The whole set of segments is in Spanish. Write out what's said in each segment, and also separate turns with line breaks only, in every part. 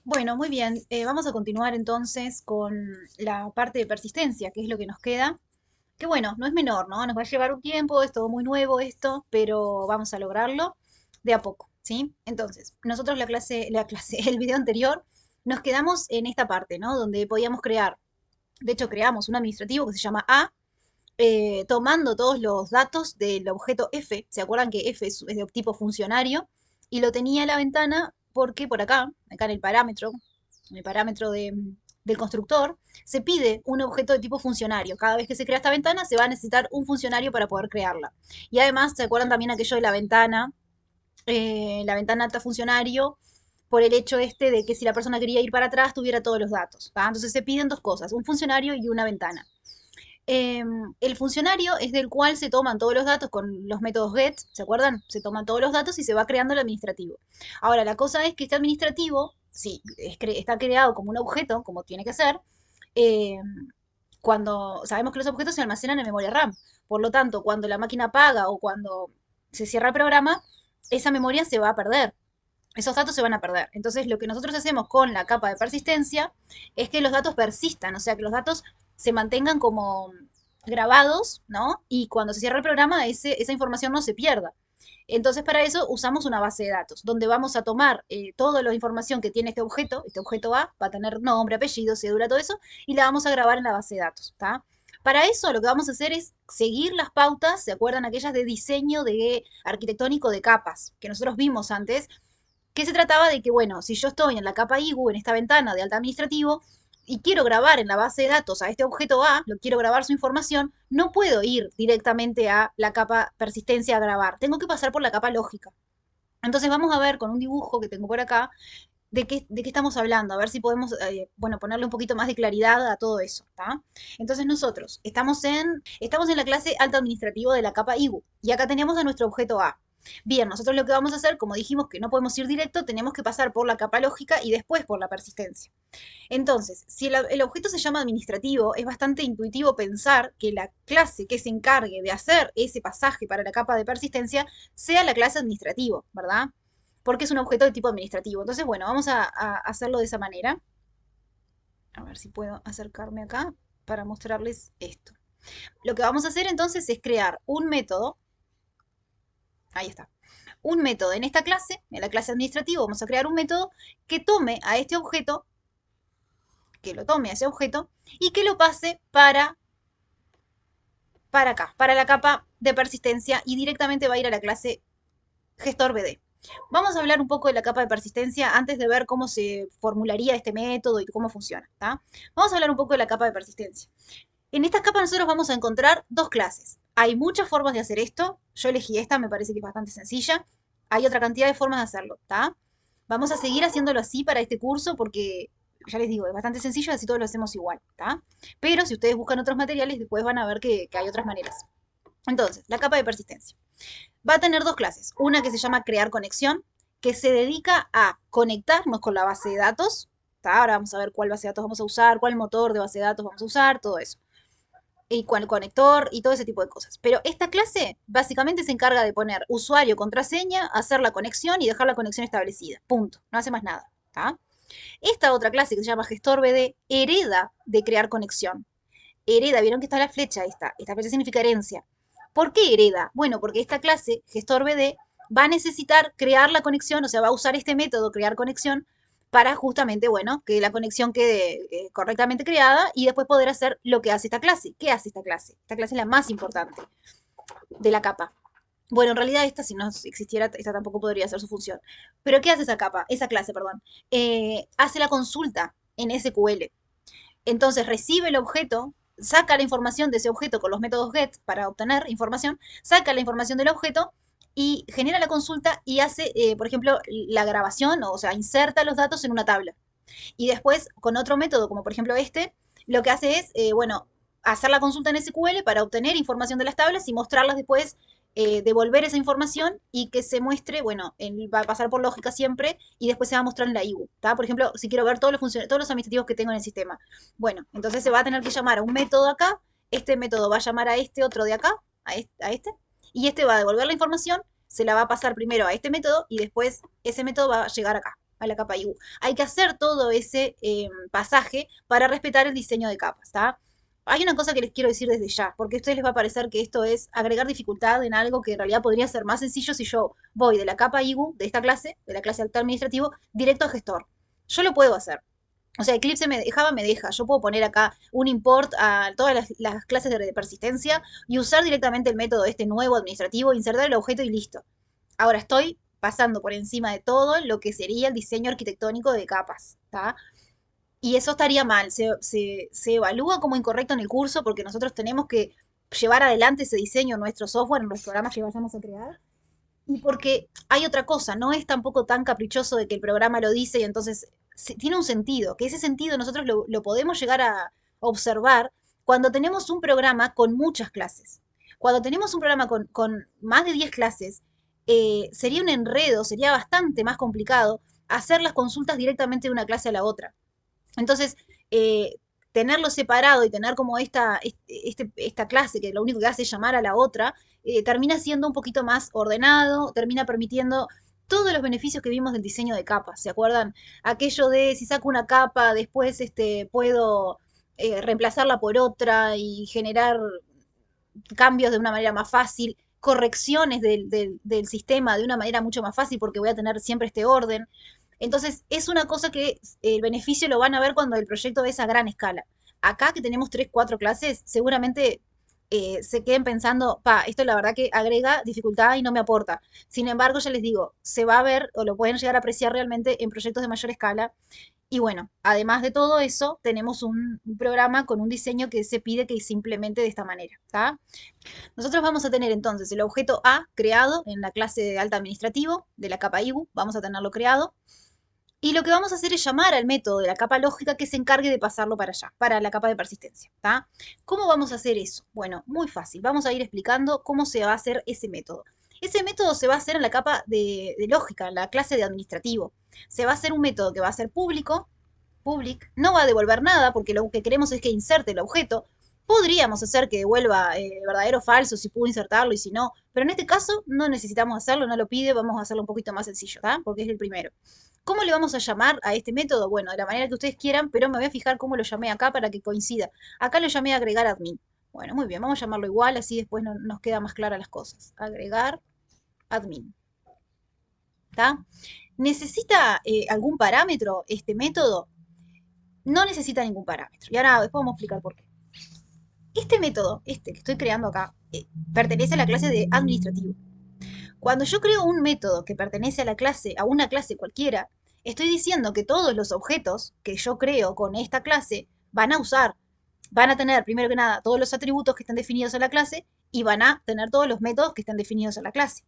Bueno, muy bien. Vamos a continuar entonces con la parte de persistencia, que es lo que nos queda. Que bueno, no es menor, ¿no? Nos va a llevar un tiempo, es todo muy nuevo esto, pero vamos a lograrlo de a poco, ¿sí? Entonces, nosotros el video anterior, nos quedamos en esta parte, ¿no? Donde podíamos crear, de hecho creamos un administrativo que se llama A, tomando todos los datos del objeto F. ¿Se acuerdan que F es de tipo funcionario? Y lo tenía en la ventana porque por acá en el parámetro del constructor, se pide un objeto de tipo funcionario. Cada vez que se crea esta ventana, se va a necesitar un funcionario para poder crearla. Y además, ¿se acuerdan también aquello de la ventana alta funcionario? Por el hecho este de que si la persona quería ir para atrás, tuviera todos los datos. ¿Va? Entonces se piden dos cosas, un funcionario y una ventana. El funcionario es del cual se toman todos los datos con los métodos get, ¿se acuerdan? Se toman todos los datos y se va creando el administrativo. Ahora, la cosa es que este administrativo, sí, está creado como un objeto, como tiene que ser, eh, cuando sabemos que los objetos se almacenan en memoria RAM. Por lo tanto, cuando la máquina apaga o cuando se cierra el programa, esa memoria se va a perder. Esos datos se van a perder. Entonces, lo que nosotros hacemos con la capa de persistencia es que los datos persistan, o sea, que los datos se mantengan como grabados, ¿no? Y cuando se cierra el programa, esa información no se pierda. Entonces, para eso usamos una base de datos, donde vamos a tomar toda la información que tiene este objeto A, va a tener nombre, apellido, cédula, todo eso, y la vamos a grabar en la base de datos, ¿está? Para eso lo que vamos a hacer es seguir las pautas, ¿se acuerdan aquellas de diseño de arquitectónico de capas que nosotros vimos antes? Que se trataba de que, bueno, si yo estoy en la capa IGU, en esta ventana de alta administrativo, y quiero grabar en la base de datos a este objeto A, lo quiero grabar su información, no puedo ir directamente a la capa persistencia a grabar, tengo que pasar por la capa lógica. Entonces vamos a ver con un dibujo que tengo por acá de qué estamos hablando, a ver si podemos, bueno, ponerle un poquito más de claridad a todo eso, ¿tá? Entonces nosotros estamos en la clase alta administrativo de la capa IGU y acá tenemos a nuestro objeto A. Bien, nosotros lo que vamos a hacer, como dijimos que no podemos ir directo, tenemos que pasar por la capa lógica y después por la persistencia. Entonces, si el objeto se llama administrativo, es bastante intuitivo pensar que la clase que se encargue de hacer ese pasaje para la capa de persistencia sea la clase administrativo, ¿verdad? Porque es un objeto de tipo administrativo. Entonces, bueno, vamos a hacerlo de esa manera. A ver si puedo acercarme acá para mostrarles esto. Lo que vamos a hacer entonces es crear un método. Ahí está. Un método en esta clase, en la clase administrativo, vamos a crear un método que tome a este objeto, que lo tome a ese objeto y que lo pase para acá, para la capa de persistencia y directamente va a ir a la clase gestor BD. Vamos a hablar un poco de la capa de persistencia antes de ver cómo se formularía este método y cómo funciona. ¿Tá? Vamos a hablar un poco de la capa de persistencia. En esta capa nosotros vamos a encontrar dos clases. Hay muchas formas de hacer esto. Yo elegí esta, me parece que es bastante sencilla. Hay otra cantidad de formas de hacerlo. ¿Tá? Vamos a seguir haciéndolo así para este curso porque, ya les digo, es bastante sencillo, así todos lo hacemos igual. ¿Tá? Pero si ustedes buscan otros materiales, después van a ver que hay otras maneras. Entonces, la capa de persistencia va a tener dos clases. Una que se llama crear conexión, que se dedica a conectarnos con la base de datos. Ahora vamos a ver cuál base de datos vamos a usar, cuál motor de base de datos vamos a usar, todo eso. Y cuál conector y todo ese tipo de cosas. Pero esta clase básicamente se encarga de poner usuario, contraseña, hacer la conexión y dejar la conexión establecida. Punto. No hace más nada. ¿Tá? Esta otra clase que se llama gestor BD hereda de crear conexión. Hereda, vieron que está la flecha esta. Esta flecha significa herencia. ¿Por qué hereda? Bueno, porque esta clase, gestor BD, va a necesitar crear la conexión, o sea, va a usar este método, crear conexión, para justamente, bueno, que la conexión quede correctamente creada y después poder hacer lo que hace esta clase. ¿Qué hace esta clase? Esta clase es la más importante de la capa. Bueno, en realidad esta, si no existiera, esta tampoco podría hacer su función. Pero ¿qué hace esa capa? Esa clase, perdón. Hace la consulta en SQL. Entonces recibe el objeto, saca la información de ese objeto con los métodos get para obtener información, saca la información del objeto y genera la consulta y hace, por ejemplo, la grabación, o sea, inserta los datos en una tabla. Y después, con otro método, como por ejemplo este, lo que hace es, bueno, hacer la consulta en SQL para obtener información de las tablas y mostrarlas después, devolver esa información y que se muestre, bueno, va a pasar por lógica siempre y después se va a mostrar en la IBU. ¿Tá? Por ejemplo, si quiero ver todos los administrativos que tengo en el sistema. Bueno, entonces se va a tener que llamar a un método acá, este método va a llamar a este otro de acá, a este y este va a devolver la información, se la va a pasar primero a este método y después ese método va a llegar acá. a la capa IU. Hay que hacer todo ese pasaje para respetar el diseño de capas, ¿está? Hay una cosa que les quiero decir desde ya, porque a ustedes les va a parecer que esto es agregar dificultad en algo que en realidad podría ser más sencillo si yo voy de la capa IU, de esta clase, de la clase de actor administrativo, directo a gestor. Yo lo puedo hacer. O sea, Eclipse Java me deja. Yo puedo poner acá un import a todas las clases de persistencia y usar directamente el método este nuevo administrativo, insertar el objeto y listo. Ahora estoy pasando por encima de todo lo que sería el diseño arquitectónico de capas, ¿tá? Y eso estaría mal, se evalúa como incorrecto en el curso porque nosotros tenemos que llevar adelante ese diseño en nuestro software, en los programas que vayamos a crear. Y porque hay otra cosa, no es tampoco tan caprichoso de que el programa lo dice y entonces tiene un sentido, que ese sentido nosotros lo podemos llegar a observar cuando tenemos un programa con muchas clases. Cuando tenemos un programa con más de 10 clases, sería un enredo, sería bastante más complicado hacer las consultas directamente de una clase a la otra. Entonces, tenerlo separado y tener como esta clase que lo único que hace es llamar a la otra, termina siendo un poquito más ordenado, termina permitiendo todos los beneficios que vimos del diseño de capas. ¿Se acuerdan? Aquello de si saco una capa, después puedo reemplazarla por otra y generar cambios de una manera más fácil, correcciones del sistema de una manera mucho más fácil porque voy a tener siempre este orden. Entonces, es una cosa que el beneficio lo van a ver cuando el proyecto es a gran escala. Acá que tenemos 3 4 clases, seguramente se queden pensando, esto la verdad que agrega dificultad y no me aporta. Sin embargo, ya les digo, se va a ver o lo pueden llegar a apreciar realmente en proyectos de mayor escala. Y bueno, además de todo eso, tenemos un programa con un diseño que se pide que se implemente de esta manera, ¿está? Nosotros vamos a tener entonces el objeto A creado en la clase de alta administrativo de la capa IBU, vamos a tenerlo creado. Y lo que vamos a hacer es llamar al método de la capa lógica que se encargue de pasarlo para allá, para la capa de persistencia. ¿Tá? ¿Cómo vamos a hacer eso? Bueno, muy fácil. Vamos a ir explicando cómo se va a hacer ese método. Ese método se va a hacer en la capa de lógica, en la clase de administrativo. Se va a hacer un método que va a ser público, public, no va a devolver nada porque lo que queremos es que inserte el objeto. Podríamos hacer que devuelva verdadero o falso si pudo insertarlo y si no, pero en este caso no necesitamos hacerlo, no lo pide, vamos a hacerlo un poquito más sencillo, ¿tá? Porque es el primero. ¿Cómo le vamos a llamar a este método? Bueno, de la manera que ustedes quieran, pero me voy a fijar cómo lo llamé acá para que coincida. Acá lo llamé agregar admin. Bueno, muy bien, vamos a llamarlo igual, así después nos queda más claras las cosas. Agregar admin. ¿Está? ¿Necesita algún parámetro este método? No necesita ningún parámetro. Y ahora después vamos a explicar por qué. Este método, este que estoy creando acá, pertenece a la clase de administrativo. Cuando yo creo un método que pertenece a la clase, a una clase cualquiera, estoy diciendo que todos los objetos que yo creo con esta clase van a tener, primero que nada, todos los atributos que están definidos en la clase y van a tener todos los métodos que están definidos en la clase.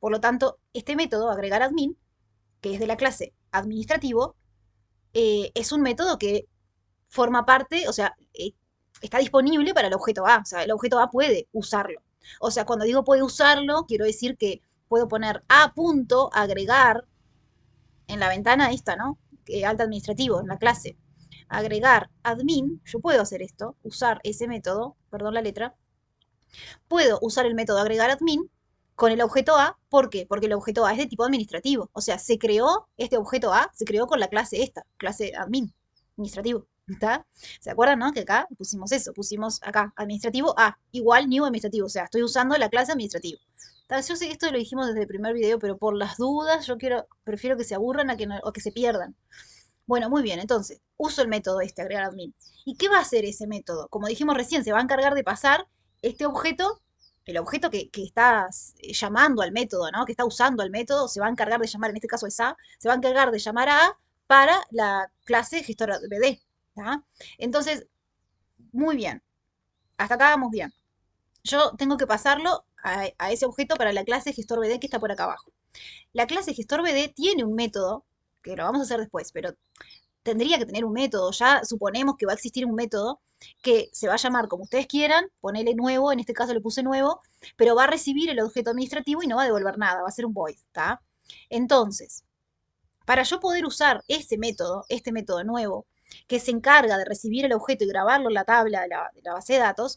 Por lo tanto, este método, agregar admin, que es de la clase administrativo, es un método que forma parte, o sea, está disponible para el objeto A. O sea, el objeto A puede usarlo. O sea, cuando digo puede usarlo, quiero decir que puedo poner a punto, agregar, en la ventana esta, ¿no? Alta administrativo, en la clase. Agregar admin, yo puedo hacer esto, usar ese método, perdón la letra, puedo usar el método agregar admin con el objeto A. ¿Por qué? Porque el objeto A es de tipo administrativo. O sea, este objeto A se creó con la clase esta, clase admin, administrativo. ¿Está? ¿Se acuerdan, no? Que acá pusimos eso, pusimos acá administrativo A, igual new administrativo. O sea, estoy usando la clase administrativo. Yo sé que esto lo dijimos desde el primer video, pero por las dudas prefiero que se aburran o que se pierdan. Bueno, muy bien, entonces, uso el método agregar admin. ¿Y qué va a hacer ese método? Como dijimos recién, se va a encargar de pasar este objeto, el objeto que está llamando al método, ¿no? Que está usando al método, se va a encargar de llamar, en este caso es A, se va a encargar de llamar a A para la clase gestora BD. ¿Tá? Entonces, muy bien, hasta acá vamos bien. Yo tengo que pasarlo a ese objeto para la clase gestor BD que está por acá abajo. La clase gestor BD tiene un método, que lo vamos a hacer después, pero tendría que tener un método. Ya suponemos que va a existir un método que se va a llamar como ustedes quieran, ponele nuevo, en este caso le puse nuevo, pero va a recibir el objeto administrativo y no va a devolver nada, va a ser un void, ¿está? Entonces, para yo poder usar este método nuevo, que se encarga de recibir el objeto y grabarlo en la tabla de la base de datos,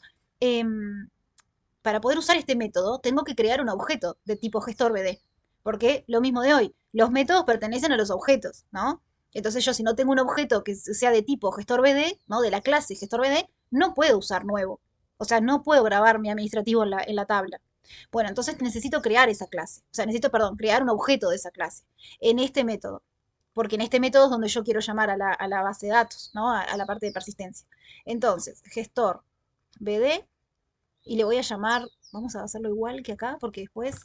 para poder usar este método tengo que crear un objeto de tipo gestor BD. Porque lo mismo de hoy, los métodos pertenecen a los objetos, ¿no? Entonces yo si no tengo un objeto que sea de tipo gestor BD, ¿no? De la clase gestor BD, no puedo usar nuevo. O sea, no puedo grabar mi administrativo en la tabla. Bueno, entonces necesito crear esa clase. O sea, necesito, perdón, crear un objeto de esa clase en este método. Porque en este método es donde yo quiero llamar a la base de datos, ¿no? A la parte de persistencia. Entonces, gestor BD, y le voy a llamar, vamos a hacerlo igual que acá, porque después,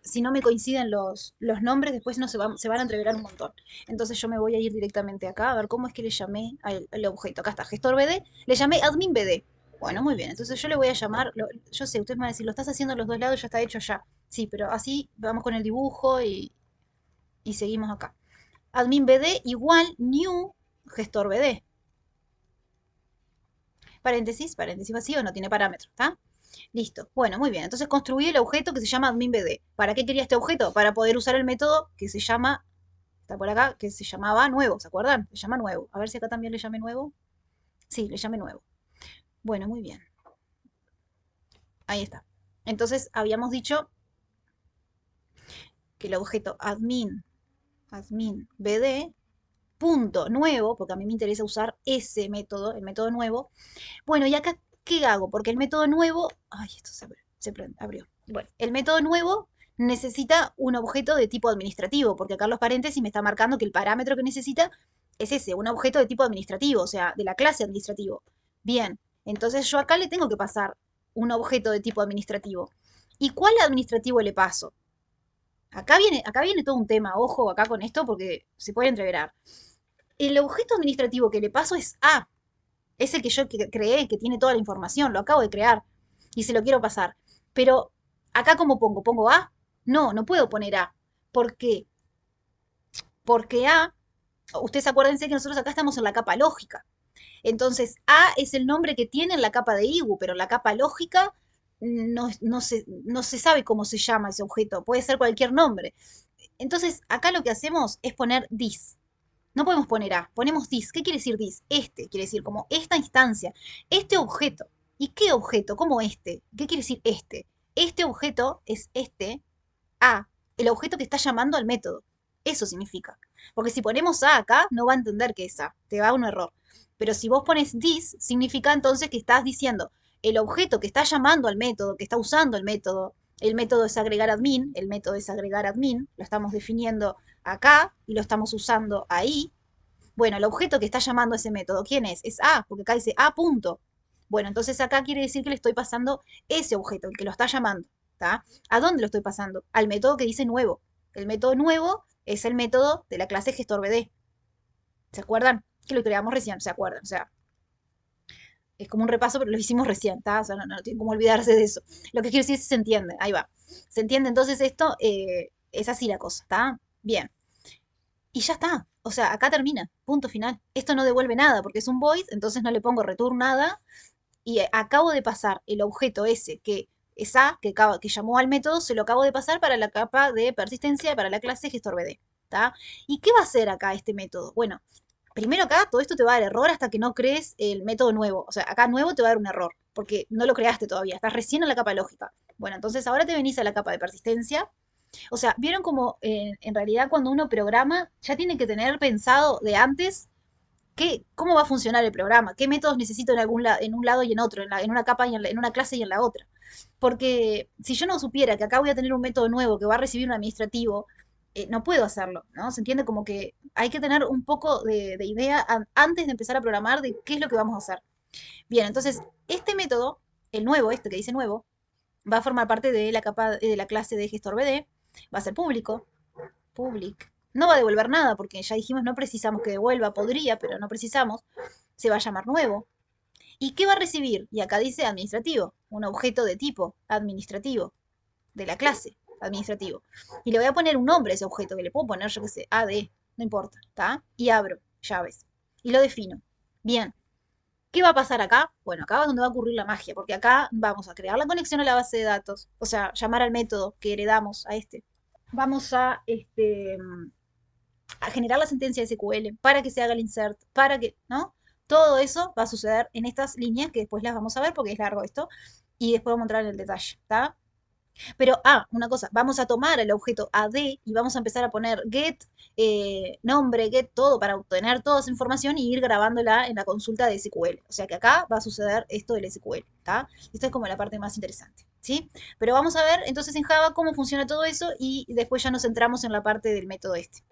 si no me coinciden los nombres, después no se van a entreverar un montón. Entonces yo me voy a ir directamente acá, a ver cómo es que le llamé al objeto. Acá está, gestor BD, le llamé admin BD. Bueno, muy bien, entonces yo le voy a llamar, yo sé, ustedes me van a decir, lo estás haciendo a los dos lados, ya está hecho ya. Sí, pero así vamos con el dibujo y seguimos acá. Admin BD igual new gestor BD. Paréntesis, paréntesis vacío, no tiene parámetro, ¿está? Listo. Bueno, muy bien. Entonces construí el objeto que se llama adminBD. ¿Para qué quería este objeto? Para poder usar el método que se llama, está por acá, que se llamaba nuevo, ¿se acuerdan? Se llama nuevo. A ver si acá también le llame nuevo. Sí, le llame nuevo. Bueno, muy bien. Ahí está. Entonces habíamos dicho que el objeto adminBD punto nuevo, porque a mí me interesa usar ese método, el método nuevo. Bueno, y acá, ¿qué hago? Porque el método nuevo, ay, esto abrió. Bueno, el método nuevo necesita un objeto de tipo administrativo, porque acá en los paréntesis me está marcando que el parámetro que necesita es ese, un objeto de tipo administrativo, o sea, de la clase administrativo. Bien, entonces yo acá le tengo que pasar un objeto de tipo administrativo. ¿Y cuál administrativo le paso? Acá viene todo un tema, ojo acá con esto porque se puede entreverar. El objeto administrativo que le paso es A, es el que yo creé, que tiene toda la información, lo acabo de crear y se lo quiero pasar. Pero acá ¿cómo pongo? ¿Pongo A? No, no puedo poner A. ¿Por qué? Porque A, ustedes acuérdense que nosotros acá estamos en la capa lógica. Entonces, A es el nombre que tiene en la capa de IWU, pero en la capa lógica no se sabe cómo se llama ese objeto. Puede ser cualquier nombre. Entonces, acá lo que hacemos es poner this. No podemos poner A, ponemos this. ¿Qué quiere decir this? Este, quiere decir como esta instancia, este objeto. ¿Y qué objeto? ¿Cómo este? ¿Qué quiere decir este? Este objeto es este A, el objeto que está llamando al método. Eso significa. Porque si ponemos A acá, no va a entender que es A, te va a un error. Pero si vos pones this, significa entonces que estás diciendo el objeto que está llamando al método, que está usando el método es agregar admin, el método es agregar admin, lo estamos definiendo acá y lo estamos usando ahí. Bueno, el objeto que está llamando a ese método, ¿quién es? Es A, porque acá dice A punto. Bueno, entonces acá quiere decir que le estoy pasando ese objeto, el que lo está llamando. ¿Tá? ¿A dónde lo estoy pasando? Al método que dice nuevo. El método nuevo es el método de la clase gestor BD. ¿Se acuerdan? Que lo creamos recién, ¿se acuerdan? O sea, es como un repaso, pero lo hicimos recién, ¿tá? O sea, no tiene como olvidarse de eso. Lo que quiero decir es que se entiende, ahí va. ¿Se entiende? Entonces esto es así la cosa, ¿está? Bien. Y ya está. O sea, acá termina. Punto final. Esto no devuelve nada porque es un void, entonces no le pongo return nada. Y acabo de pasar el objeto ese que es A, que llamó al método, se lo acabo de pasar para la capa de persistencia para la clase gestor BD. ¿Tá? ¿Y qué va a hacer acá este método? Bueno, primero acá todo esto te va a dar error hasta que no crees el método nuevo. O sea, acá nuevo te va a dar un error porque no lo creaste todavía. Estás recién en la capa lógica. Bueno, entonces ahora te venís a la capa de persistencia. O sea, vieron como en realidad cuando uno programa ya tiene que tener pensado de antes cómo va a funcionar el programa, qué métodos necesito en un lado y en otro, en una capa y en una clase y en la otra. Porque si yo no supiera que acá voy a tener un método nuevo que va a recibir un administrativo, no puedo hacerlo, ¿no? Se entiende como que hay que tener un poco de idea antes de empezar a programar de qué es lo que vamos a hacer. Bien, entonces, este método, el nuevo, este que dice nuevo, va a formar parte de la capa de la clase de gestor BD, va a ser público, public. No va a devolver nada porque ya dijimos no precisamos que devuelva, podría, pero no precisamos. Se va a llamar nuevo. ¿Y qué va a recibir? Y acá dice administrativo, un objeto de tipo administrativo, de la clase administrativo. Y le voy a poner un nombre a ese objeto, que le puedo poner, yo qué sé, AD, no importa, ¿está? Y abro llaves. Y lo defino. Bien, ¿qué va a pasar acá? Bueno, acá es donde va a ocurrir la magia, porque acá vamos a crear la conexión a la base de datos, o sea, llamar al método que heredamos a este. Vamos a generar la sentencia de SQL para que se haga el insert, para que, ¿no? Todo eso va a suceder en estas líneas que después las vamos a ver porque es largo esto y después vamos a entrar en el detalle, ¿está? Pero, una cosa, vamos a tomar el objeto AD y vamos a empezar a poner get, nombre, get, todo para obtener toda esa información y ir grabándola en la consulta de SQL. O sea que acá va a suceder esto del SQL, ¿está? Esta es como la parte más interesante, ¿sí? Pero vamos a ver entonces en Java cómo funciona todo eso y después ya nos centramos en la parte del método este.